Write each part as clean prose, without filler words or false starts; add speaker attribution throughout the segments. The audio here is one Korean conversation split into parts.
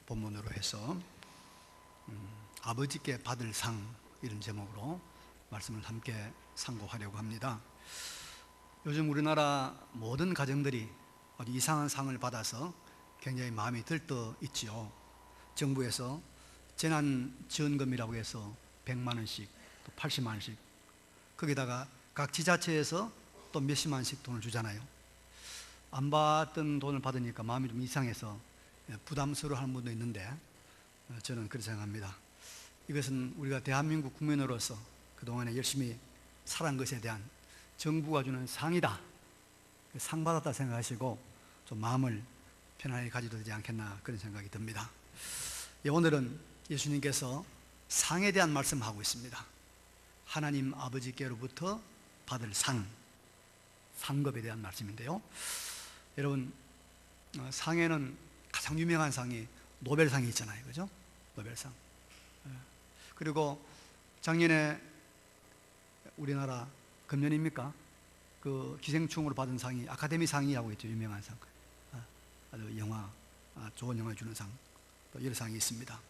Speaker 1: 본문으로 해서 아버지께 받을 상, 이런 제목으로 말씀을 함께 상고하려고 합니다. 요즘 우리나라 모든 가정들이 아주 이상한 상을 받아서 굉장히 마음이 들떠 있지요. 정부에서 재난지원금이라고 해서 100만 원씩, 또 80만 원씩, 거기다가 각 지자체에서 또 몇십만 원씩 돈을 주잖아요. 안 받던 돈을 받으니까 마음이 좀 이상해서 부담스러워하는 분도 있는데, 저는 그렇게 생각합니다. 이것은 우리가 대한민국 국민으로서 그동안에 열심히 살아온 것에 대한 정부가 주는 상이다, 상 받았다 생각하시고 좀 마음을 편안하게 가져도 되지 않겠나, 그런 생각이 듭니다. 오늘은 예수님께서 상에 대한 말씀하고 있습니다. 하나님 아버지께로부터 받을 상, 상급에 대한 말씀인데요. 여러분, 상에는 가장 유명한 상이 노벨상이 있잖아요, 그죠? 노벨상. 그리고 작년에 우리나라 금년입니까? 그 기생충으로 받은 상이 아카데미 상이라고 있죠. 유명한 상. 아주 영화, 좋은 영화 주는 상, 또 여러 상이 있습니다.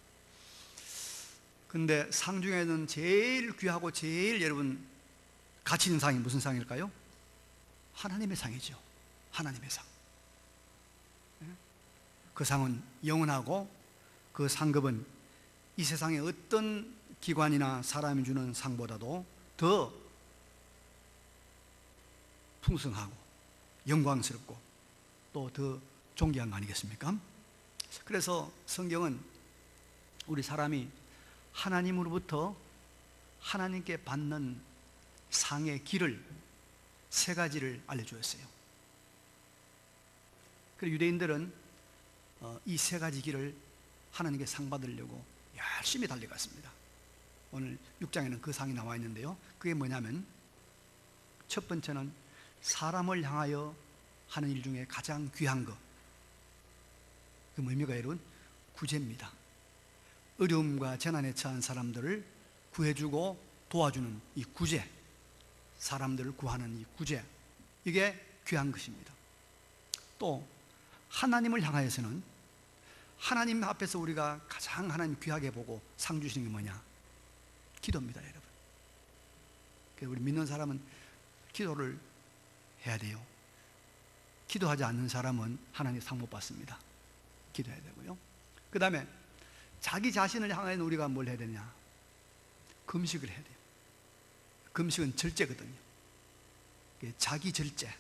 Speaker 1: 근데 상 중에는 제일 귀하고 제일 여러분 가치 있는 상이 무슨 상일까요? 하나님의 상이죠. 하나님의 상. 그 상은 영원하고 그 상급은 이 세상의 어떤 기관이나 사람이 주는 상보다도 더 풍성하고 영광스럽고 또 더 존귀한 거 아니겠습니까? 그래서 성경은 우리 사람이 하나님으로부터 하나님께 받는 상의 길을 세 가지를 알려주었어요. 그리고 유대인들은 이 세 가지 길을 하나님께 상 받으려고 열심히 달려갔습니다. 오늘 6장에는 그 상이 나와 있는데요, 그게 뭐냐면 첫 번째는 사람을 향하여 하는 일 중에 가장 귀한 것, 그 뭡니까 여러분? 구제입니다. 어려움과 재난에 처한 사람들을 구해주고 도와주는 이 구제, 사람들을 구하는 이 구제, 이게 귀한 것입니다. 또 하나님을 향하여서는 하나님 앞에서 우리가 가장 하나님 귀하게 보고 상 주시는 게 뭐냐? 기도입니다, 여러분. 그래서 우리 믿는 사람은 기도를 해야 돼요. 기도하지 않는 사람은 하나님 상 못 받습니다. 기도해야 되고요. 그 다음에 자기 자신을 향하여 우리가 뭘 해야 되냐? 금식을 해야 돼요. 금식은 절제거든요. 자기 절제.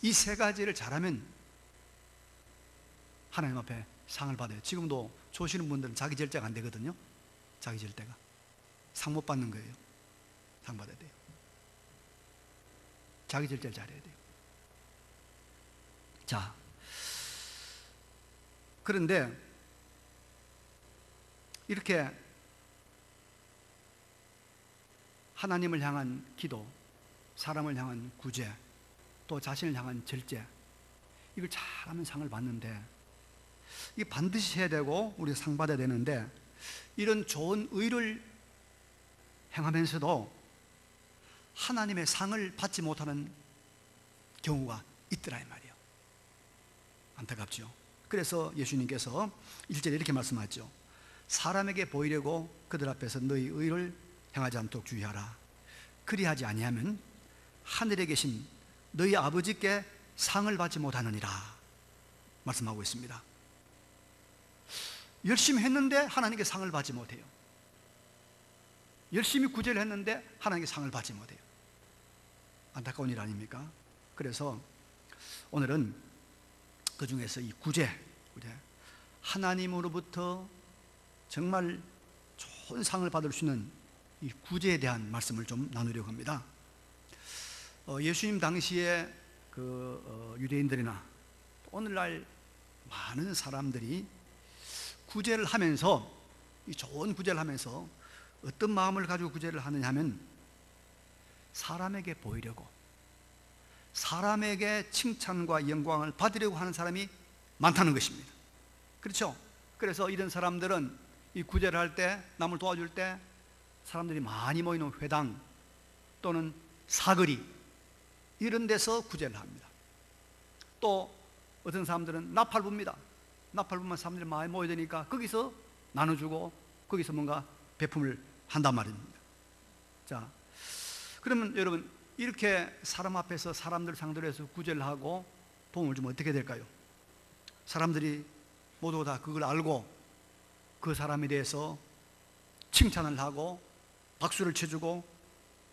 Speaker 1: 이 세 가지를 잘하면 하나님 앞에 상을 받아요. 지금도 조시는 분들은 자기 절제가 안 되거든요. 자기 절제가 상 못 받는 거예요. 상 받아야 돼요. 자기 절제를 잘해야 돼요. 자, 그런데 이렇게 하나님을 향한 기도, 사람을 향한 구제, 또 자신을 향한 절제, 이걸 잘하면 상을 받는데, 이게 반드시 해야 되고 우리가 상 받아야 되는데, 이런 좋은 의를 행하면서도 하나님의 상을 받지 못하는 경우가 있더라 이 말이에요. 안타깝죠. 그래서 예수님께서 1절에 이렇게 말씀하죠. 사람에게 보이려고 그들 앞에서 너희 의를 행하지 않도록 주의하라. 그리하지 아니하면 하늘에 계신 너희 아버지께 상을 받지 못하느니라 말씀하고 있습니다. 열심히 했는데 하나님께 상을 받지 못해요. 열심히 구제를 했는데 하나님께 상을 받지 못해요. 안타까운 일 아닙니까? 그래서 오늘은 그 중에서 이 구제, 하나님으로부터 정말 좋은 상을 받을 수 있는 이 구제에 대한 말씀을 좀 나누려고 합니다. 예수님 당시에 유대인들이나 오늘날 많은 사람들이 구제를 하면서, 이 좋은 구제를 하면서 어떤 마음을 가지고 구제를 하느냐 하면 사람에게 보이려고, 사람에게 칭찬과 영광을 받으려고 하는 사람이 많다는 것입니다. 그렇죠? 그래서 이런 사람들은 이 구제를 할 때, 남을 도와줄 때 사람들이 많이 모이는 회당 또는 사거리, 이런 데서 구제를 합니다. 또 어떤 사람들은 나팔 붑니다. 나팔불만 사람들이 많이 모여드니까 거기서 나눠주고 거기서 뭔가 배품을 한단 말입니다. 자, 그러면 여러분, 이렇게 사람 앞에서 사람들 상대로 해서 구제를 하고 도움을 주면 어떻게 될까요? 사람들이 모두 다 그걸 알고 그 사람에 대해서 칭찬을 하고 박수를 쳐주고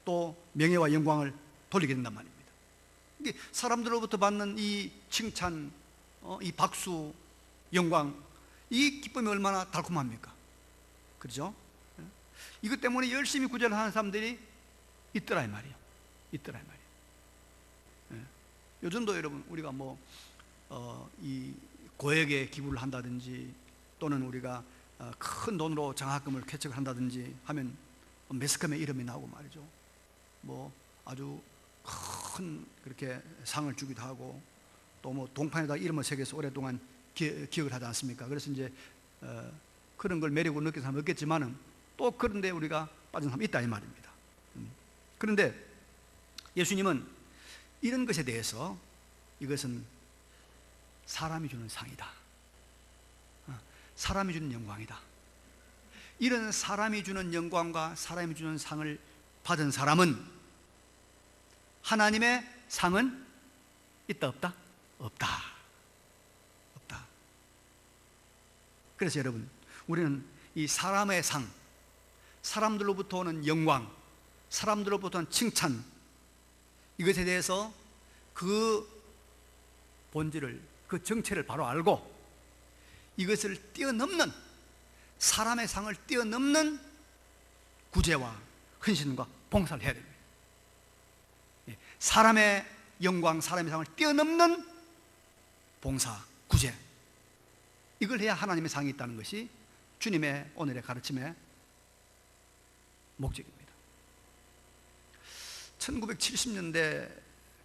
Speaker 1: 또 명예와 영광을 돌리게 된단 말입니다. 이게 사람들로부터 받는 이 칭찬, 이 박수, 영광, 이 기쁨이 얼마나 달콤합니까? 그렇죠? 이것 때문에 열심히 구제를 하는 사람들이 있더라 이 말이에요. 있더라 이 말이에요. 요즘도 여러분, 우리가 이 고액의 기부를 한다든지 또는 우리가 큰 돈으로 장학금을 쾌척을 한다든지 하면 매스컴에 이름이 나오고 말이죠. 아주 큰 그렇게 상을 주기도 하고 또 동판에다 이름을 새겨서 오랫동안 기억을 하지 않습니까? 그래서 이제 그런 걸 매력으로 느끼는 사람은 없겠지만은 또 그런데 우리가 빠진 사람이 있다 이 말입니다. 그런데 예수님은 이런 것에 대해서 이것은 사람이 주는 상이다, 사람이 주는 영광이다, 이런 사람이 주는 영광과 사람이 주는 상을 받은 사람은 하나님의 상은 있다 없다? 없다. 없다. 그래서 여러분, 우리는 이 사람의 상, 사람들로부터 오는 영광, 사람들로부터 오는 칭찬, 이것에 대해서 그 본질을, 그 정체를 바로 알고 이것을 뛰어넘는, 사람의 상을 뛰어넘는 구제와 헌신과 봉사를 해야 됩니다. 사람의 영광, 사람의 상을 뛰어넘는 봉사, 구제, 이걸 해야 하나님의 상이 있다는 것이 주님의 오늘의 가르침의 목적입니다. 1970년대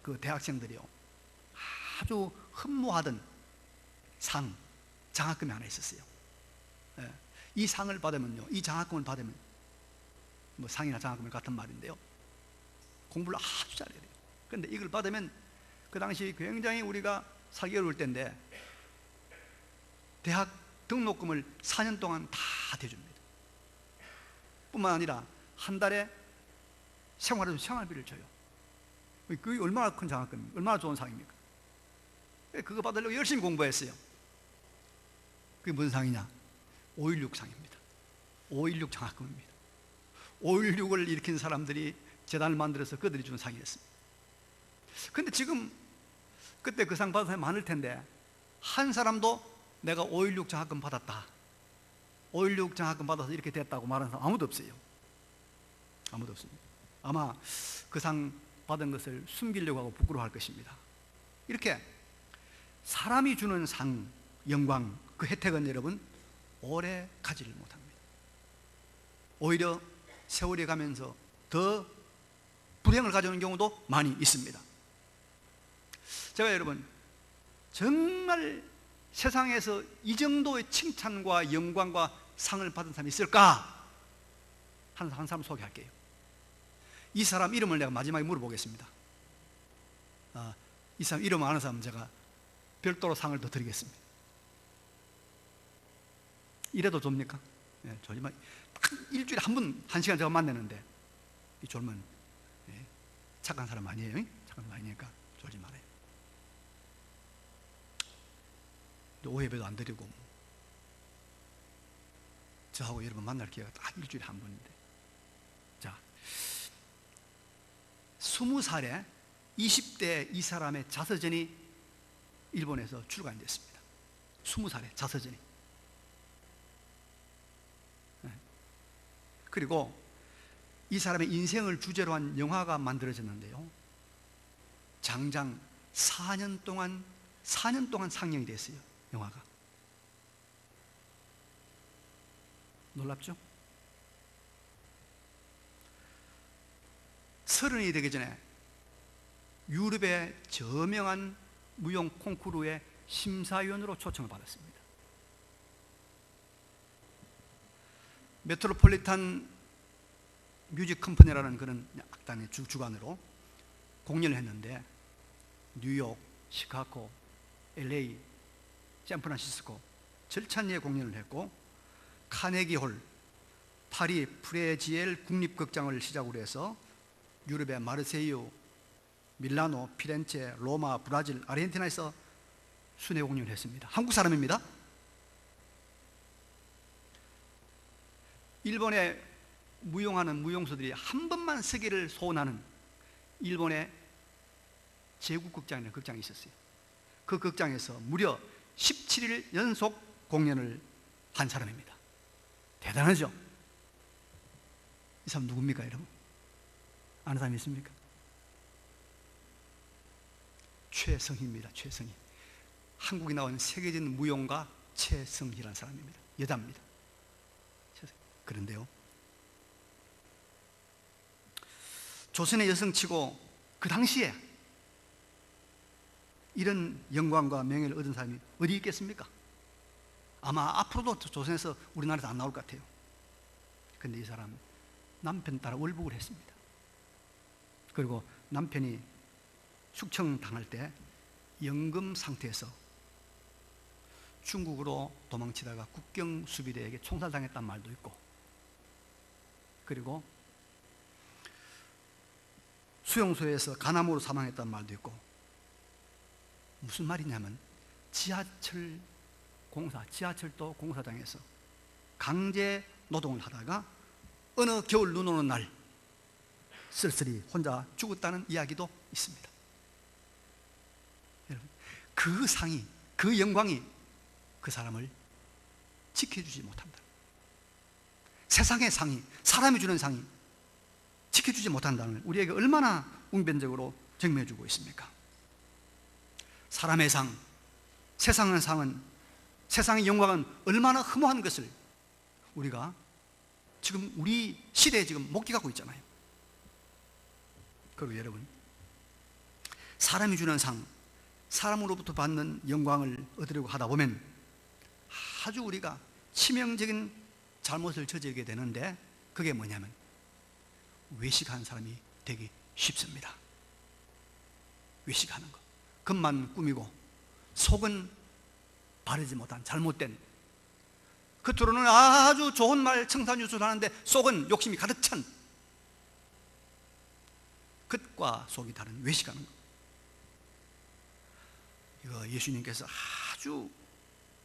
Speaker 1: 그 대학생들이요, 아주 흠모하던 상, 장학금이 하나 있었어요. 이 상을 받으면요, 이 장학금을 받으면, 상이나 장학금 같은 말인데요, 공부를 아주 잘해야 돼요. 그런데 이걸 받으면 그 당시 굉장히 우리가 살기 어려울 때인데 대학 등록금을 4년 동안 다 대줍니다. 뿐만 아니라 한 달에 생활비를 줘요. 그게 얼마나 큰 장학금입니까? 얼마나 좋은 상입니까? 그거 받으려고 열심히 공부했어요. 그게 무슨 상이냐? 5.16 상입니다. 5.16 장학금입니다. 5.16을 일으킨 사람들이 재단을 만들어서 그들이 준 상이었습니다. 근데 지금 그때 그 상 받은 사람이 많을 텐데 한 사람도 내가 5.16 장학금 받았다, 5.16 장학금 받아서 이렇게 됐다고 말하는 사람 아무도 없어요. 아무도 없습니다. 아마 그 상 받은 것을 숨기려고 하고 부끄러워할 것입니다. 이렇게 사람이 주는 상, 영광, 그 혜택은 여러분 오래 가지를 못합니다. 오히려 세월이 가면서 더 불행을 가져오는 경우도 많이 있습니다. 제가 여러분, 정말 세상에서 이 정도의 칭찬과 영광과 상을 받은 사람이 있을까? 한 사람 소개할게요. 이 사람 이름을 내가 마지막에 물어보겠습니다. 이 사람 이름 아는 사람 제가 별도로 상을 더 드리겠습니다. 이래도 줍니까? 네, 졸지만 딱 일주일에 한 번, 한 시간 제가 만나는데 이 졸면 착한 사람 아니에요? 착한 사람 아니니까 졸지 말아요. 오해배도 안 드리고 저하고 여러분 만날 기회가 딱 일주일에 한 번인데, 자, 20살에 20대 이 사람의 자서전이 일본에서 출간됐습니다. 20살에 자서전이. 그리고 이 사람의 인생을 주제로 한 영화가 만들어졌는데요, 장장 4년 동안 상영이 됐어요. 영화가. 놀랍죠? 30이 되기 전에 유럽의 저명한 무용 콩쿠르의 심사위원으로 초청을 받았습니다. 메트로폴리탄 뮤직 컴퍼니라는 그런 악단의 주관으로 공연을 했는데 뉴욕, 시카고, LA, 샌프란시스코 절찬리에 공연을 했고, 카네기홀, 파리 프레지엘 국립극장을 시작으로 해서 유럽의 마르세유, 밀라노, 피렌체, 로마, 브라질, 아르헨티나에서 순회 공연을 했습니다. 한국 사람입니다. 일본에 무용하는 무용수들이 한 번만 서기를 소원하는 일본의 제국극장이라는 극장이 있었어요. 그 극장에서 무려 17일 연속 공연을 한 사람입니다. 대단하죠? 이 사람 누굽니까, 여러분? 아는 사람이 있습니까? 최성희입니다. 최성희. 한국에 나온 세계적인 무용가 최성희라는 사람입니다. 여자입니다. 그런데요, 조선의 여성치고 그 당시에 이런 영광과 명예를 얻은 사람이 어디 있겠습니까? 아마 앞으로도 조선에서 우리나라에서 안 나올 것 같아요. 그런데 이 사람 남편 따라 월북을 했습니다. 그리고 남편이 숙청당할 때 연금 상태에서 중국으로 도망치다가 국경 수비대에게 총살당했단 말도 있고, 그리고 수용소에서 간암으로 사망했단 말도 있고, 무슨 말이냐면 지하철도 공사장에서 강제 노동을 하다가 어느 겨울 눈 오는 날 쓸쓸히 혼자 죽었다는 이야기도 있습니다. 여러분, 그 상이, 그 영광이 그 사람을 지켜주지 못한다. 세상의 상이, 사람이 주는 상이 지켜주지 못한다는 우리에게 얼마나 웅변적으로 증명해주고 있습니까? 사람의 상, 세상의 상은, 세상의 영광은 얼마나 허무한 것을 우리가 지금 우리 시대에 지금 목격하고 있잖아요. 그리고 여러분, 사람이 주는 상, 사람으로부터 받는 영광을 얻으려고 하다 보면 아주 우리가 치명적인 잘못을 저지르게 되는데, 그게 뭐냐면 외식하는 사람이 되기 쉽습니다. 외식하는 거, 겉만 꾸미고 속은 바르지 못한 잘못된, 겉으로는 아주 좋은 말 청산유수를 하는데 속은 욕심이 가득 찬, 겉과 속이 다른 외식하는 거. 이거 예수님께서 아주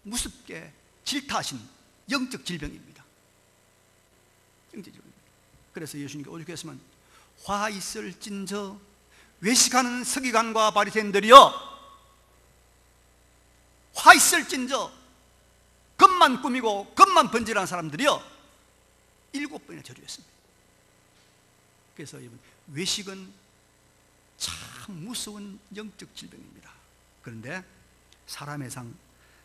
Speaker 1: 무섭게 질타하신 영적 질병입니다. 영적 질병입니다. 그래서 예수님께 오죽했으면 화 있을진저 외식하는 서기관과 바리새인들이여, 화 있을진저 겉만 꾸미고 겉만 번지르는 사람들이여, 7번이나 저주했습니다. 그래서 여러분, 외식은 참 무서운 영적 질병입니다. 그런데 사람의 상,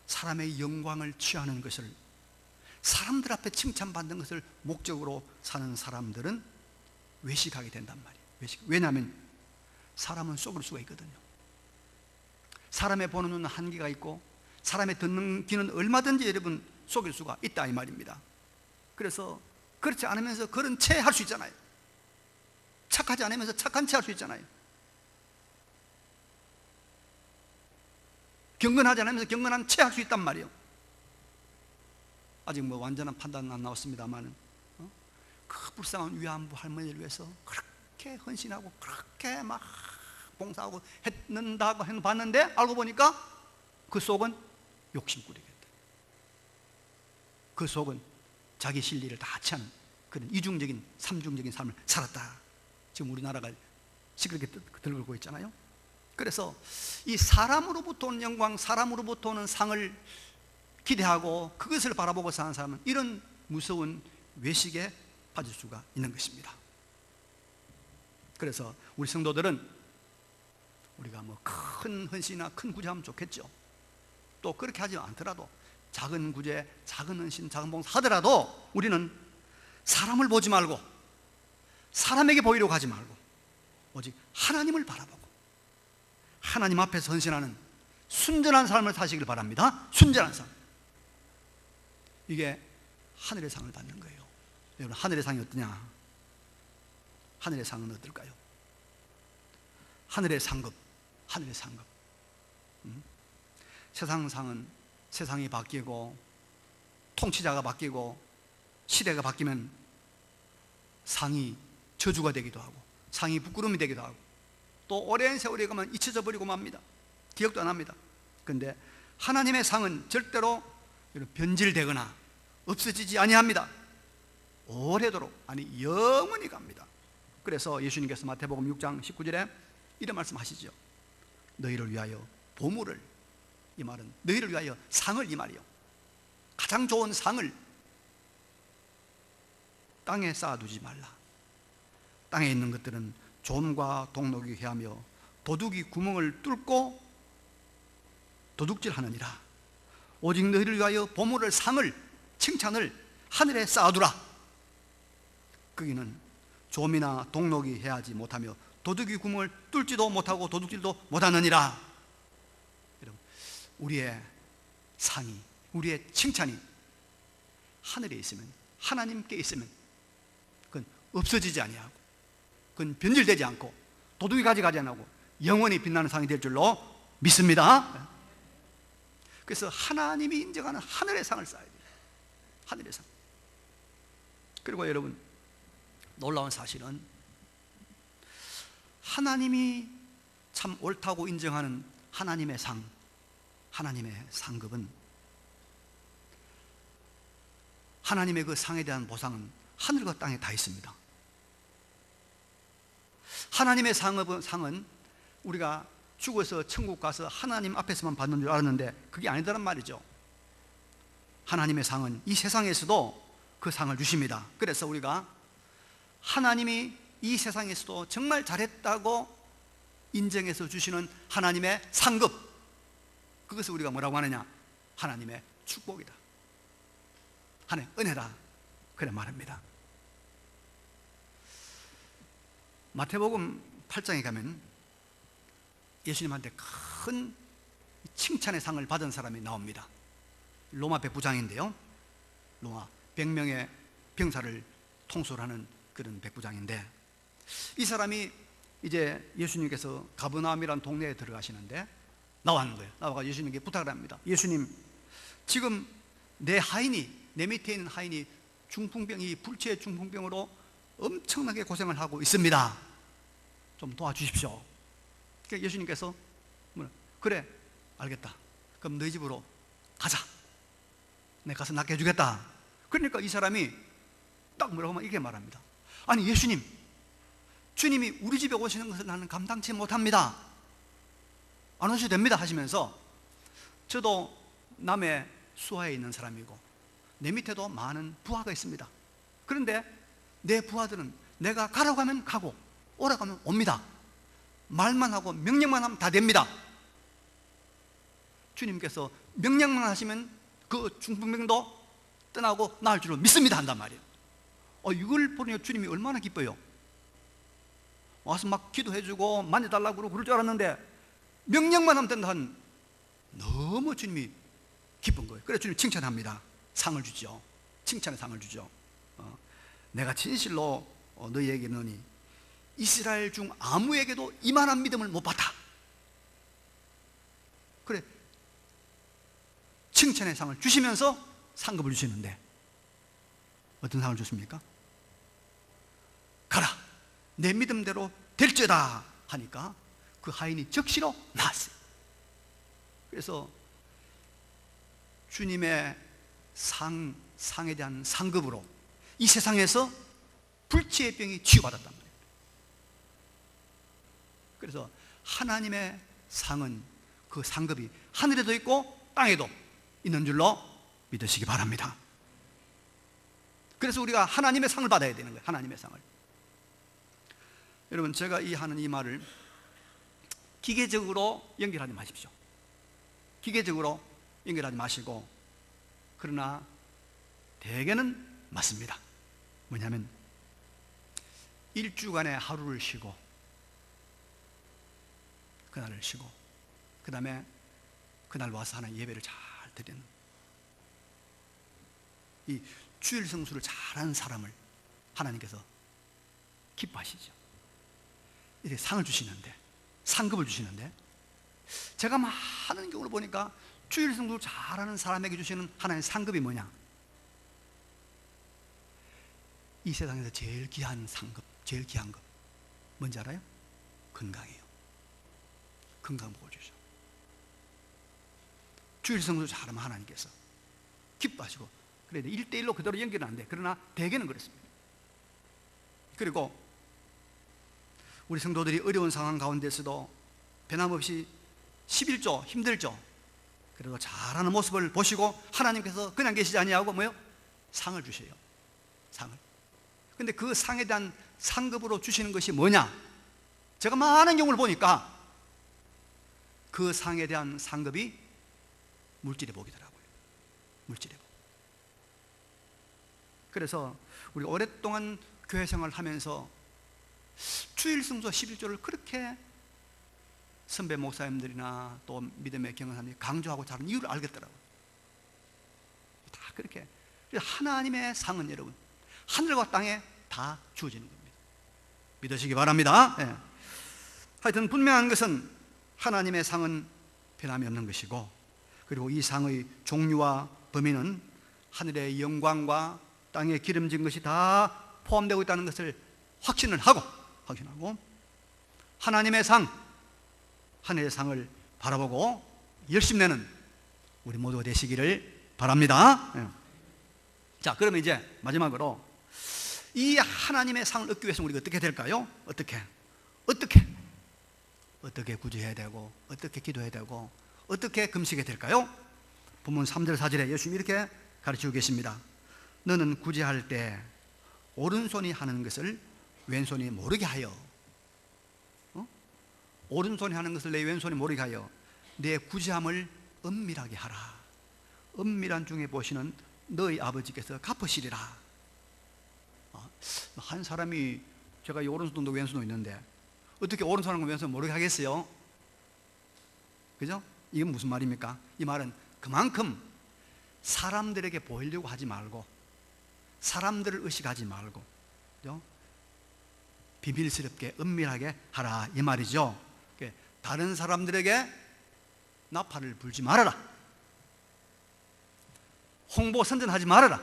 Speaker 1: 사람의 영광을 취하는 것을, 사람들 앞에 칭찬받는 것을 목적으로 사는 사람들은 외식하게 된단 말이에요. 외식. 왜냐하면 사람은 속을 수가 있거든요. 사람의 보는 눈은 한계가 있고 사람의 듣는 귀는 얼마든지 여러분 속일 수가 있다 이 말입니다. 그래서 그렇지 않으면서 그런 채 할 수 있잖아요. 착하지 않으면서 착한 채 할 수 있잖아요. 경건하지 않으면서 경건한 채 할 수 있단 말이에요. 아직 뭐 완전한 판단은 안 나왔습니다만, 그 불쌍한 위안부 할머니를 위해서 그렇게 헌신하고 그렇게 막 봉사하고 했는다고 봤는데 알고 보니까 그 속은 욕심꾸리겠다. 그 속은 자기 실리를 다 취하는 그런 이중적인 삼중적인 삶을 살았다. 지금 우리나라가 시끄럽게 들고 있잖아요. 그래서 이 사람으로부터 오는 영광, 사람으로부터 오는 상을 기대하고 그것을 바라보고 사는 사람은 이런 무서운 외식에 빠질 수가 있는 것입니다. 그래서 우리 성도들은 우리가 뭐 큰 헌신이나 큰 구제하면 좋겠죠. 또 그렇게 하지 않더라도 작은 구제, 작은 헌신, 작은 봉사 하더라도 우리는 사람을 보지 말고 사람에게 보이려고 하지 말고 오직 하나님을 바라보고 하나님 앞에서 헌신하는 순전한 삶을 사시길 바랍니다. 순전한 삶. 이게 하늘의 상을 받는 거예요. 여러분, 하늘의 상이 어떠냐? 하늘의 상은 어떨까요? 하늘의 상급, 하늘의 상급. 세상 상은 세상이 바뀌고 통치자가 바뀌고 시대가 바뀌면 상이 저주가 되기도 하고 상이 부끄러움이 되기도 하고 또 오랜 세월이 가면 잊혀져 버리고 맙니다. 기억도 안 합니다. 그런데 하나님의 상은 절대로 변질되거나 없어지지 아니합니다. 오래도록, 아니 영원히 갑니다. 그래서 예수님께서 마태복음 6장 19절에 이런 말씀하시죠. 너희를 위하여 보물을, 이 말은 너희를 위하여 상을, 이 말이요, 가장 좋은 상을 땅에 쌓아두지 말라. 땅에 있는 것들은 좀과 동록이 해하며 도둑이 구멍을 뚫고 도둑질하느니라. 오직 너희를 위하여 보물을, 상을, 칭찬을 하늘에 쌓아두라. 거기는 좀이나 동록이 해하지 못하며 도둑이 구멍을 뚫지도 못하고 도둑질도 못하느니라. 여러분, 우리의 상이, 우리의 칭찬이 하늘에 있으면, 하나님께 있으면 그건 없어지지 아니하고, 그건 변질되지 않고 도둑이 가져가지 않고 영원히 빛나는 상이 될 줄로 믿습니다. 그래서 하나님이 인정하는 하늘의 상을 쌓아야 돼요. 하늘의 상. 그리고 여러분, 놀라운 사실은 하나님이 참 옳다고 인정하는 하나님의 상, 하나님의 상급은, 하나님의 그 상에 대한 보상은 하늘과 땅에 다 있습니다. 하나님의 상은 우리가 죽어서 천국 가서 하나님 앞에서만 받는 줄 알았는데 그게 아니더란 말이죠. 하나님의 상은 이 세상에서도 그 상을 주십니다. 그래서 우리가 하나님이 이 세상에서도 정말 잘했다고 인정해서 주시는 하나님의 상급, 그것을 우리가 뭐라고 하느냐? 하나님의 축복이다, 하나님의 은혜다, 그래 말합니다. 마태복음 8장에 가면 예수님한테 큰 칭찬의 상을 받은 사람이 나옵니다. 로마 백부장인데요, 로마 100명의 병사를 통솔하는 그런 백부장인데, 이 사람이 이제 예수님께서 가버나움이라는 동네에 들어가시는데 나왔는 거예요. 나와서 예수님께 부탁을 합니다. 예수님, 지금 내 하인이, 내 밑에 있는 하인이 중풍병이, 불치의 중풍병으로 엄청나게 고생을 하고 있습니다. 좀 도와주십시오. 그러니까 예수님께서 그래, 알겠다. 그럼 너희 집으로 가자. 내가 가서 낫게 해주겠다. 그러니까 이 사람이 딱 뭐라고 하면 이렇게 말합니다. 아니 예수님, 주님이 우리 집에 오시는 것을 나는 감당치 못합니다. 안 오셔도 됩니다 하시면서, 저도 남의 수하에 있는 사람이고 내 밑에도 많은 부하가 있습니다. 그런데 내 부하들은 내가 가라고 하면 가고 오라고 하면 옵니다. 말만 하고 명령만 하면 다 됩니다. 주님께서 명령만 하시면 그 중풍병도 떠나고 나을 줄로 믿습니다 한단 말이에요. 이걸 보니 주님이 얼마나 기뻐요. 와서 막 기도해주고 만져달라고 그러고 그럴 줄 알았는데 명령만 하면 된다 한, 너무 주님이 기쁜 거예요. 그래서 주님 칭찬합니다. 상을 주죠. 칭찬의 상을 주죠. 내가 진실로 너희에게 이르노니 이스라엘 중 아무에게도 이만한 믿음을 못 받아. 그래, 칭찬의 상을 주시면서 상급을 주시는데 어떤 상을 주십니까? 가라, 내 믿음대로 될지어다 하니까 그 하인이 즉시로 나았어요. 그래서 주님의 상에 대한 상급으로 이 세상에서 불치의 병이 치유받았단 말이에요. 그래서 하나님의 상은, 그 상급이 하늘에도 있고 땅에도 있는 줄로 믿으시기 바랍니다. 그래서 우리가 하나님의 상을 받아야 되는 거예요. 하나님의 상을. 여러분, 제가 하는 이 말을 기계적으로 연결하지 마십시오. 기계적으로 연결하지 마시고, 그러나 대개는 맞습니다. 뭐냐면 일주간에 하루를 쉬고, 그날을 쉬고, 그 다음에 그날 와서 하나님 예배를 잘 드리는, 이 주일 성수를 잘하는 사람을 하나님께서 기뻐하시죠. 이렇게 상을 주시는데, 상급을 주시는데, 제가 많은 경우를 보니까 주일 성수를 잘하는 사람에게 주시는 하나님의 상급이 뭐냐? 이 세상에서 제일 귀한 상급, 제일 귀한 것 뭔지 알아요? 건강이에요. 건강 복을 주죠. 주일 성수 잘하면 하나님께서 기뻐하시고, 그래 1대1로 그대로 연결은 안 돼. 그러나 대개는 그렇습니다. 그리고 우리 성도들이 어려운 상황 가운데서도 변함없이 11조 힘들죠. 그래도 잘하는 모습을 보시고 하나님께서 그냥 계시지 아니하고 뭐요? 상을 주셔요. 상을. 근데 그 상에 대한 상급으로 주시는 것이 뭐냐? 제가 많은 경우를 보니까 그 상에 대한 상급이 물질의 복이더라고요. 물질의 복. 그래서 우리 오랫동안 교회 생활을 하면서 주일 성수 11조를 그렇게 선배 목사님들이나 또 믿음의 경험사님이 강조하고 자는 이유를 알겠더라고요. 다 그렇게. 하나님의 상은 여러분 하늘과 땅에 다 주어지는 겁니다. 믿으시기 바랍니다. 네. 하여튼 분명한 것은 하나님의 상은 변함이 없는 것이고, 그리고 이 상의 종류와 범위는 하늘의 영광과 땅에 기름진 것이 다 포함되고 있다는 것을 확신하고 하나님의 상, 하늘의 상을 바라보고 열심히 내는 우리 모두가 되시기를 바랍니다. 네. 자, 그러면 이제 마지막으로 이 하나님의 상을 얻기 위해서는 우리가 어떻게 될까요? 어떻게 구제해야 되고, 어떻게 기도해야 되고, 어떻게 금식해야 될까요? 본문 3절 4절에 예수님이 이렇게 가르치고 계십니다. 너는 구제할 때 오른손이 하는 것을 왼손이 모르게 하여, 오른손이 하는 것을 내 왼손이 모르게 하여 내 구제함을 은밀하게 하라. 은밀한 중에 보시는 너희 아버지께서 갚으시리라. 한 사람이, 제가 이 오른손도 왼손도 있는데 어떻게 오른손하고 왼손 모르게 하겠어요? 그죠? 이건 무슨 말입니까? 이 말은 그만큼 사람들에게 보이려고 하지 말고, 사람들을 의식하지 말고, 그죠? 비밀스럽게 은밀하게 하라, 이 말이죠. 다른 사람들에게 나팔을 불지 말아라, 홍보 선전하지 말아라,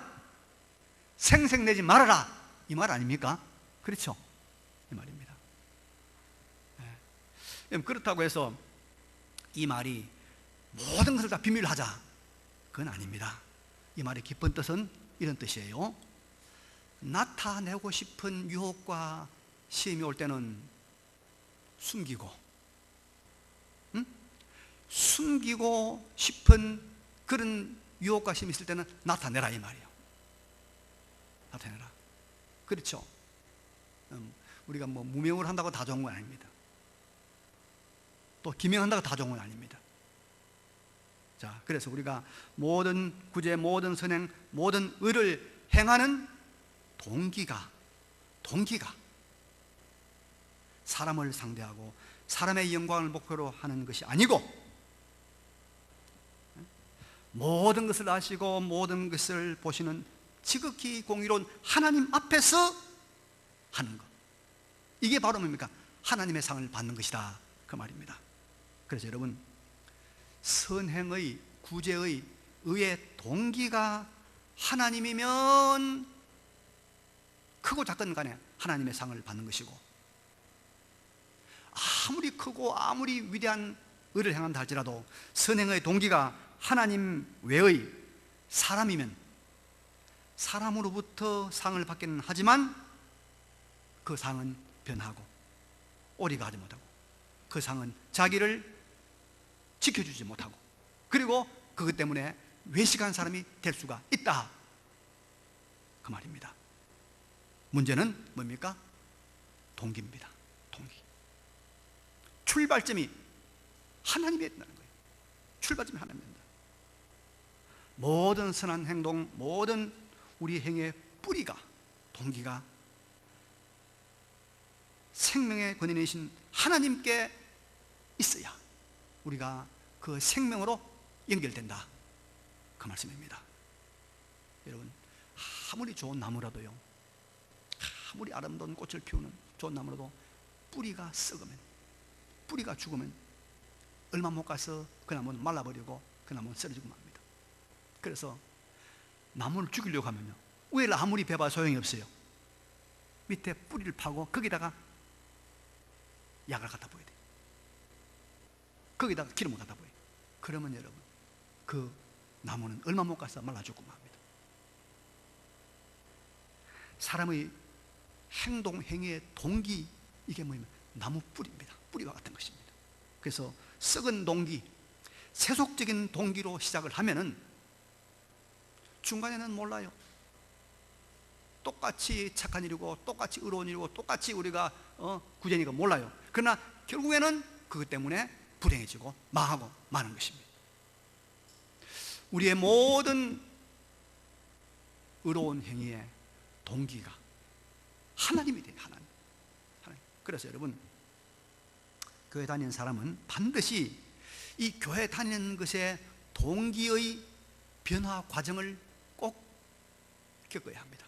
Speaker 1: 생색내지 말아라, 이 말 아닙니까? 그렇죠? 이 말입니다. 네. 그렇다고 해서 이 말이 모든 것을 다 비밀로 하자, 그건 아닙니다. 이 말의 깊은 뜻은 이런 뜻이에요. 나타내고 싶은 유혹과 시험이 올 때는 숨기고, 숨기고 싶은 그런 유혹과 시험이 있을 때는 나타내라, 이 말이에요. 나타내라. 그렇죠? 우리가 뭐 무명을 한다고 다 좋은 건 아닙니다. 또 기명한다고 다 좋은 건 아닙니다. 자, 그래서 우리가 모든 구제, 모든 선행, 모든 의를 행하는 동기가 사람을 상대하고 사람의 영광을 목표로 하는 것이 아니고, 모든 것을 아시고 모든 것을 보시는 지극히 공의로운 하나님 앞에서 하는 것, 이게 바로 뭡니까? 하나님의 상을 받는 것이다, 그 말입니다. 그래서 여러분, 선행의, 구제의, 의의 동기가 하나님이면 크고 작건 간에 하나님의 상을 받는 것이고, 아무리 크고 아무리 위대한 의를 행한다 할지라도 선행의 동기가 하나님 외의 사람이면 사람으로부터 상을 받기는 하지만 그 상은 변하고 오리가 하지 못하고, 그 상은 자기를 지켜주지 못하고, 그리고 그것 때문에 외식한 사람이 될 수가 있다, 그 말입니다. 문제는 뭡니까? 동기입니다. 동기. 출발점이 하나님이 있다는 거예요. 출발점이 하나님입니다. 모든 선한 행동, 모든 우리 행의 뿌리가, 동기가 생명의 권인이신 하나님께 있어야 우리가 그 생명으로 연결된다, 그 말씀입니다. 여러분, 아무리 좋은 나무라도요, 아무리 아름다운 꽃을 피우는 좋은 나무라도 뿌리가 썩으면, 뿌리가 죽으면 얼마 못 가서 그 나무는 말라버리고 그 나무는 쓰러지고 맙니다. 그래서 나무를 죽이려고 하면요, 왜 아무리 베봐 소용이 없어요. 밑에 뿌리를 파고 거기다가 약을 갖다 부어야 돼요. 거기다가 기름을 갖다 부어요. 그러면 여러분, 그 나무는 얼마 못 가서 말라 죽고 맙니다. 사람의 행동, 행위의 동기, 이게 뭐냐면 나무 뿌리입니다. 뿌리와 같은 것입니다. 그래서 썩은 동기, 세속적인 동기로 시작을 하면은 중간에는 몰라요. 똑같이 착한 일이고 똑같이 의로운 일이고 똑같이 우리가 구제니까 몰라요. 그러나 결국에는 그것 때문에 불행해지고 망하고 마는 것입니다. 우리의 모든 의로운 행위의 동기가 하나님이 돼요. 하나님. 그래서 여러분, 교회 다니는 사람은 반드시 이 교회 다니는 것의 동기의 변화 과정을 꼭 겪어야 합니다.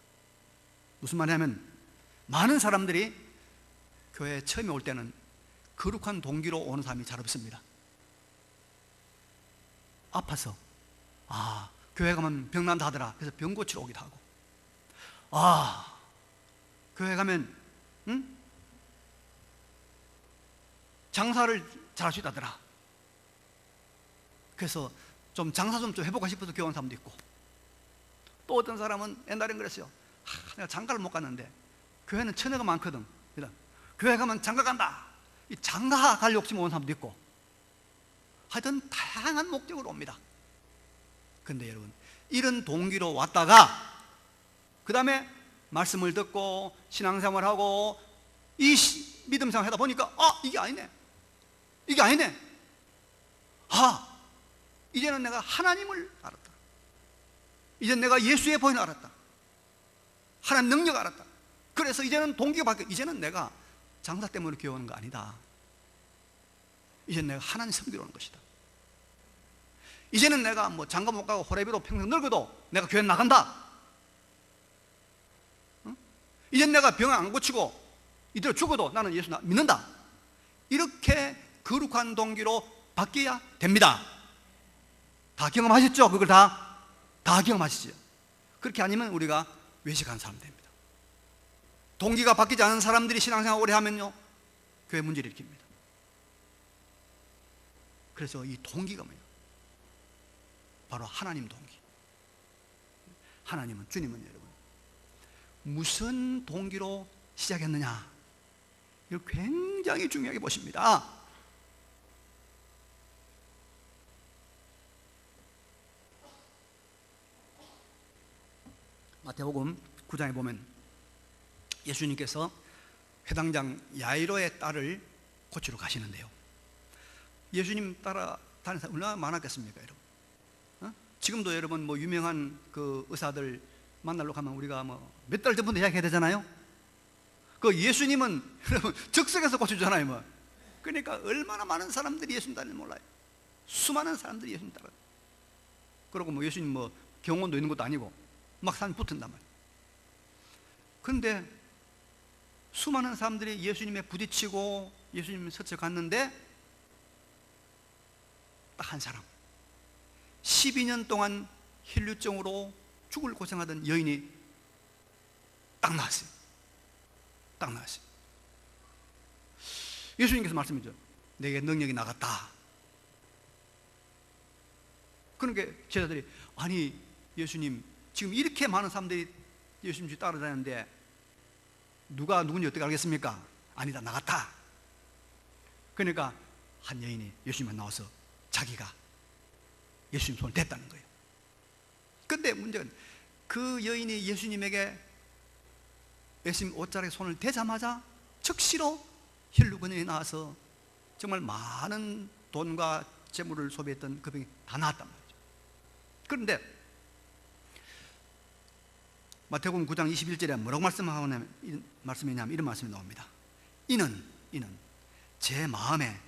Speaker 1: 무슨 말이냐면, 많은 사람들이 교회에 처음에 올 때는 거룩한 동기로 오는 사람이 잘 없습니다. 아파서, 교회 가면 병난다 하더라. 그래서 병 고치러 오기도 하고, 교회 가면 장사를 잘 할 수 있다더라. 그래서 좀 장사 좀 해보고 싶어서 교회 온 사람도 있고, 또 어떤 사람은 옛날엔 그랬어요. 내가 장가를 못 갔는데 교회는 처녀가 많거든. 교회 가면 장가 간다. 이 장가 갈 욕심 온 사람도 있고, 하여튼 다양한 목적으로 옵니다. 그런데 여러분, 이런 동기로 왔다가 그 다음에 말씀을 듣고 신앙생활하고 이 믿음생활 하다 보니까 이게 아니네, 이게 아니네. 이제는 내가 하나님을 알았다. 이제는 내가 예수의 본을 알았다. 하나님 능력을 알았다. 그래서 이제는 동기가 바뀌어. 이제는 내가 장사 때문에 교회 오는 거 아니다. 이제는 내가 하나님 섬기러 오는 것이다. 이제는 내가 뭐 장가 못 가고 호래비로 평생 늙어도 내가 교회 나간다. 이제는 내가 병을 안 고치고 이대로 죽어도 나는 예수 믿는다. 이렇게 거룩한 동기로 바뀌어야 됩니다. 다 경험하셨죠? 그걸 다 경험하시죠? 그렇게 아니면 우리가 외식한 사람 됩니다. 동기가 바뀌지 않은 사람들이 신앙생활 오래 하면요, 교회 문제를 일으킵니다. 그래서 이 동기가 뭐예요? 바로 하나님 동기. 하나님은, 주님은 여러분, 무슨 동기로 시작했느냐, 이걸 굉장히 중요하게 보십니다. 마태복음 9장에 보면 예수님께서 회당장 야이로의 딸을 고치러 가시는데요, 예수님 따라다니는 사람 얼마나 많았겠습니까, 여러분? 지금도 여러분 뭐 유명한 그 의사들 만나러 가면 우리가 뭐 몇 달 전부터 이야기해야 되잖아요. 그 예수님은 여러분 즉석에서 고쳐주잖아요. 뭐. 그러니까 얼마나 많은 사람들이 예수님 따르는지 몰라요. 수많은 사람들이 예수님 따라요. 그리고 뭐 예수님 뭐 경원도 있는 것도 아니고 막 사람이 붙은단 말이에요. 그런데 수많은 사람들이 예수님에 부딪히고 예수님을 스쳐갔는데 딱 한 사람, 12년 동안 혈류증으로 죽을 고생하던 여인이 딱 나왔어요. 딱 나왔어요. 예수님께서 말씀이죠. 내게 능력이 나갔다. 그러니까 제자들이, 아니 예수님, 지금 이렇게 많은 사람들이 예수님 따라다니는데 누가 누군지 어떻게 알겠습니까? 아니다, 나갔다. 그러니까 한 여인이 예수님만 나와서 자기가 예수님 손을 댔다는 거예요. 근데 문제는 그 여인이 예수님에게 예수님 옷자락에 손을 대자마자 즉시로 혈루근이 나와서 정말 많은 돈과 재물을 소비했던 그 병이 다 나았단 말이죠. 그런데 마태복음 9장 21절에 뭐라고 말씀이냐면 이런 말씀이 나옵니다. 이는 제 마음에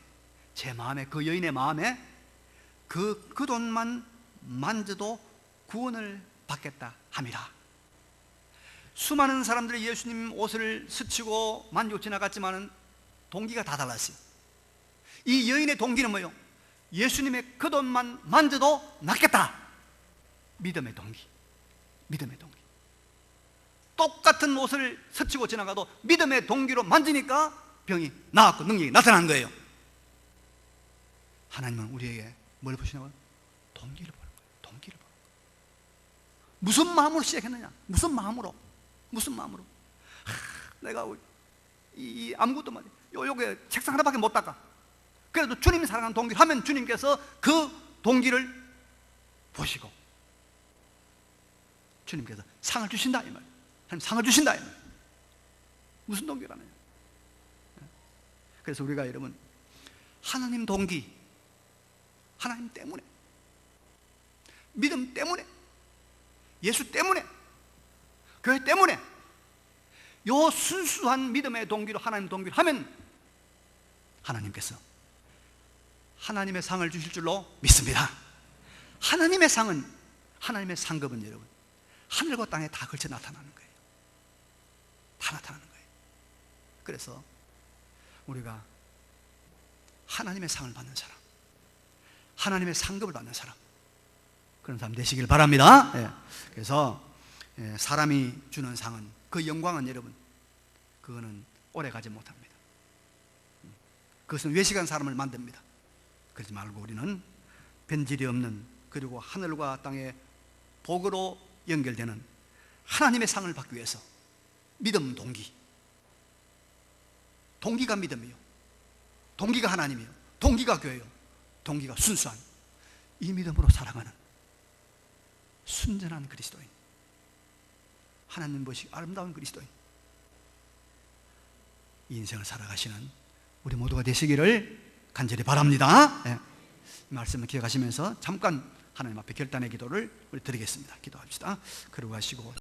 Speaker 1: 그 여인의 마음에 그 돈만 만져도 구원을 받겠다 함이라. 수많은 사람들이 예수님 옷을 스치고 만지고 지나갔지만은 동기가 다 달랐어요. 이 여인의 동기는 뭐예요? 예수님의 그 돈만 만져도 낫겠다. 믿음의 동기. 똑같은 옷을 스치고 지나가도 믿음의 동기로 만지니까 병이 나았고 능력이 나타난 거예요. 하나님은 우리에게 뭘 보시냐고요? 동기를 보는 거예요. 동기를 보는 거예요. 무슨 마음으로 시작했느냐? 무슨 마음으로? 내가 아무것도 말이야. 요게 책상 하나밖에 못 닦아. 그래도 주님이 사랑하는 동기를 하면 주님께서 그 동기를 보시고 주님께서 상을 주신다 이 말. 하나님 상을 주신다 이 말. 무슨 동기라느냐? 그래서 우리가 여러분 하나님 동기, 하나님 때문에, 믿음 때문에, 예수 때문에, 교회 때문에 요 순수한 믿음의 동기로 하나님 동기를 하면 하나님께서 하나님의 상을 주실 줄로 믿습니다. 하나님의 상은, 하나님의 상급은 여러분 하늘과 땅에 다 걸쳐 나타나는 거예요. 다 나타나는 거예요. 그래서 우리가 하나님의 상을 받는 사람, 하나님의 상급을 받는 사람, 그런 사람 되시길 바랍니다. 그래서 사람이 주는 상은, 그 영광은 여러분 그거는 오래 가지 못합니다. 그것은 외식한 사람을 만듭니다. 그러지 말고 우리는 변질이 없는, 그리고 하늘과 땅의 복으로 연결되는 하나님의 상을 받기 위해서 믿음 동기, 동기가 믿음이요, 동기가 하나님이요, 동기가 교회요, 동기가 순수한 이 믿음으로 살아가는 순전한 그리스도인, 하나님 보시기 아름다운 그리스도인, 이 인생을 살아가시는 우리 모두가 되시기를 간절히 바랍니다. 이 말씀을 기억하시면서 잠깐 하나님 앞에 결단의 기도를 우리 드리겠습니다. 기도합시다. 그러고 가시고